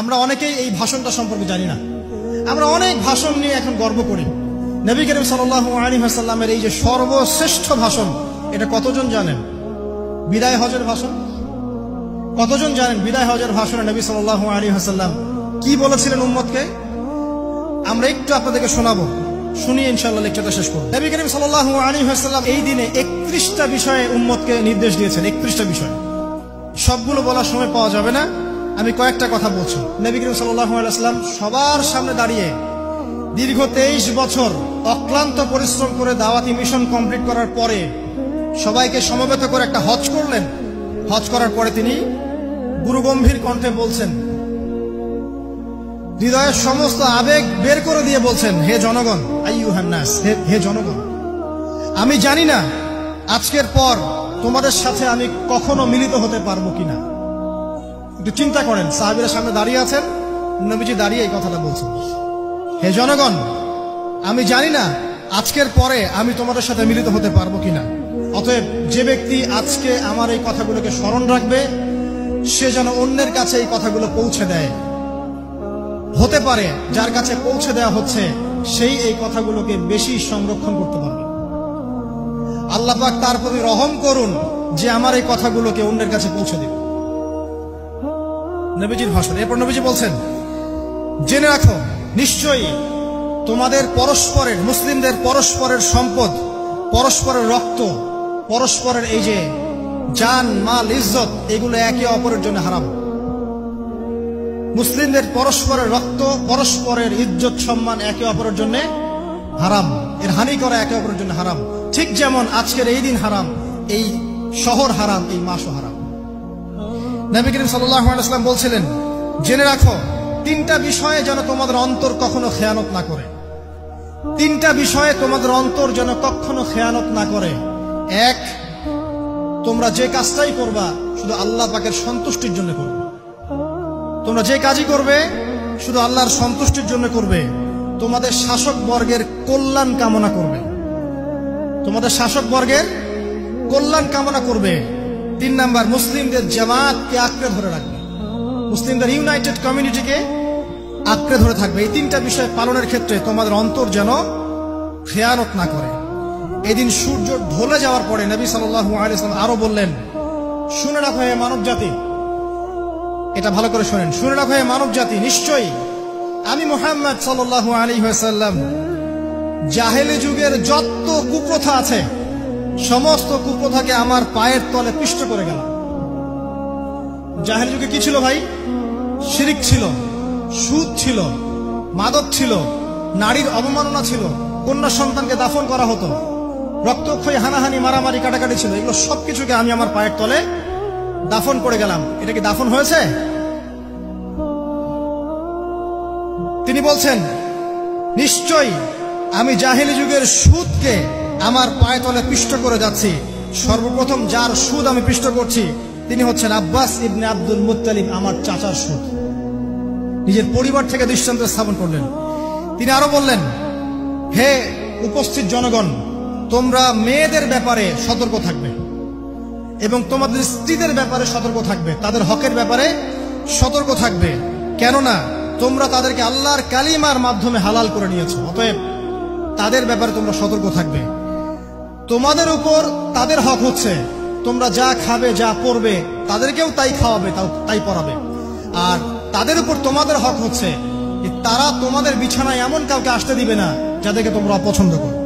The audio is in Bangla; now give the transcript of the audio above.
আমরা অনেকেই এই ভাষণটা সম্পর্কে জানি না। আমরা অনেক ভাষণ নিয়ে এখন গর্ব করি। নবী করিম সাল্লাল্লাহু আলাইহি ওয়াসাল্লামের এই যে সর্বশ্রেষ্ঠ ভাষণ, এটা কতজন জানেন? বিদায় হজের ভাষণ। কতজন জানেন বিদায় হজের ভাষণে নবী সাল্লাল্লাহু আলাইহি ওয়াসাল্লাম কি বলেছিলেন উম্মতকে? আমরা একটু আপনাদেরকে শোনাবো, শুনিয়ে ইনশাআল্লাহ লেকচারটা শেষ করব। নবী করিম সাল্লাল্লাহু আলাইহি ওয়াসাল্লাম এই দিনে 31টা বিষয়ে উম্মতকে নির্দেশ দিয়েছেন। 31টা বিষয়, সবগুলো বলার সময় পাওয়া যাবে না, আমি কয়েকটা কথা বলছি। নবী করিম সাল্লাল্লাহু আলাইহি ওয়াসাল্লাম সবার সামনে দাঁড়িয়ে দীর্ঘ 23 বছর অক্লান্ত পরিশ্রম করে দাওয়াতি মিশন কমপ্লিট করার পরে সবাইকে সমবেত করে একটা হজ করলেন। হজ করার পরে তিনি গুরুগম্ভীর কণ্ঠে বলছেন, হৃদয়ের সমস্ত আবেগ বের করে দিয়ে বলছেন, হে জনগণ, আইয়ুহান নাস, হে জনগণ, আমি জানি না আজকের পর তোমাদের সাথে আমি কখনো মিলিত হতে পারবো কিনা। একটু চিন্তা করেন, সাহাবীরা সামনে দাঁড়িয়ে আছেন, নবীজি দাঁড়িয়ে এই কথাটা বলছেন, হে জনগণ, আমি জানি না আজকের পরে আমি তোমাদের সাথে মিলিত হতে পারবো কিনা। অতএব যে ব্যক্তি আজকে আমার এই কথাগুলোকে স্মরণ রাখবে, সে যেন অন্যের কাছে এই কথাগুলো পৌঁছে দেয়। হতে পারে যার কাছে পৌঁছে দেওয়া হচ্ছে সেই এই কথাগুলোকে বেশি সংরক্ষণ করতে পারবে। আল্লাহ পাক তার প্রতি রহম করুন যে আমার এই কথাগুলোকে অন্যের কাছে পৌঁছে দেবে। নবীজির ভাষণ। এরপর নবীজি বলছেন, জেনে রাখো নিশ্চয়ই তোমাদের পরস্পরের, মুসলিমদের পরস্পরের সম্পদ, পরস্পরের রক্ত, পরস্পরের এই যে জান মাল ইজ্জত, এগুলো একে অপরের জন্য হারাম। মুসলিমদের পরস্পরের রক্ত, পরস্পরের ইজ্জত সম্মান একে অপরের জন্য হারাম। এর হানি করা একে অপরের জন্য হারাম। ঠিক যেমন আজকের এই দিন হারাম, এই শহর হারাম, এই মাসও হারাম। নবী করিম সাল্লাল্লাহু আলাইহি ওয়াসাল্লাম বলছিলেন, জেনে রাখো 3টা বিষয়ে যেন তোমাদের অন্তর কখনো খেয়ানত না করে। 3টা বিষয়ে তোমাদের অন্তর যেন কখনো খেয়ানত না করে। 1, তোমরা যে কাজটাই করবা শুধু আল্লাহ পাকের সন্তুষ্টির জন্য করবে। তোমরা যে কাজই করবে শুধু আল্লাহর সন্তুষ্টির জন্য করবে। তোমাদের শাসক বর্গের কল্যাণ কামনা করবে। তোমাদের শাসক বর্গের কল্যাণ কামনা করবে। 3 নাম্বার, মুসলিমদের জামাতকে আঁকড়ে ধরে রাখবে। মুসলিমদের ইউনাইটেড কমিউনিটিকে আঁকড়ে ধরে থাকবে। এই 3টা বিষয় পালনের ক্ষেত্রে তোমাদের অন্তর যেন খেয়ানত না করে। এদিন সূর্য ঢলে যাওয়ার পরে নবী সাল্লাল্লাহু আলাইহি ওয়াসাল্লাম আরো বললেন, শুনে রাখো হে মানব জাতি, এটা ভালো করে শোনেন, শুনে রাখো হে মানব জাতি, নিশ্চয়ই আমি মুহাম্মদ সাল্লাল্লাহু আলাইহি ওয়াসাল্লাম জাহেলি যুগের যত কুপ্রথা আছে সমস্ত কুপ্রথাকে আমার পায়ের তলে পিষ্ট করে গেলাম। জাহেলি যুগে কি ছিল ভাই? শিরিক ছিল, সুদ ছিল, মাদক ছিল, নারীর অবমাননা ছিল, কন্যা সন্তানকে দাফন করা হতো, রক্তক্ষয়ী, হানাহানি, মারামারি, কাটাকাটি ছিল। এগুলো সবকিছুকে আমি আমার পায়ের তলে দাফন করে গেলাম। এটা কি দাফন হয়েছে? তিনি বলছেন, নিশ্চয়ই আমি জাহেলি যুগের সুদকে আমার পায়ের তলে পিষ্ট করে যাচ্ছি। সর্বপ্রথম যার সুদ আমি পিষ্ট করছি তিনি হচ্ছেন আব্বাস ইবনে আব্দুল মুত্তালিব, আমার চাচার সুদ। নিজের পরিবার থেকে দৃষ্টান্ত স্থাপন করলেন। তিনি আরো বললেন, হে উপস্থিত জনগণ, তোমরা মেয়েদের ব্যাপারে সতর্ক থাকবে এবং তোমাদের স্ত্রীদের ব্যাপারে সতর্ক থাকবে, তাদের হকের ব্যাপারে সতর্ক থাকবে, কেননা তোমরা তাদেরকে আল্লাহর কালিমার মাধ্যমে হালাল করে নিয়েছো। অতএব তাদের ব্যাপারে তোমরা সতর্ক থাকবে। তোমাদের উপর তাদের হক হচ্ছে তোমরা যা খাবে, যা পরবে, তাদেরকেও তাই খাওয়াবে, তাই পরাবে। আর তাদের উপর তোমাদের হক হচ্ছে তারা তোমাদের বিছানায় এমন কাউকে আসতে দিবে না যাদেরকে তোমরা অপছন্দ করো।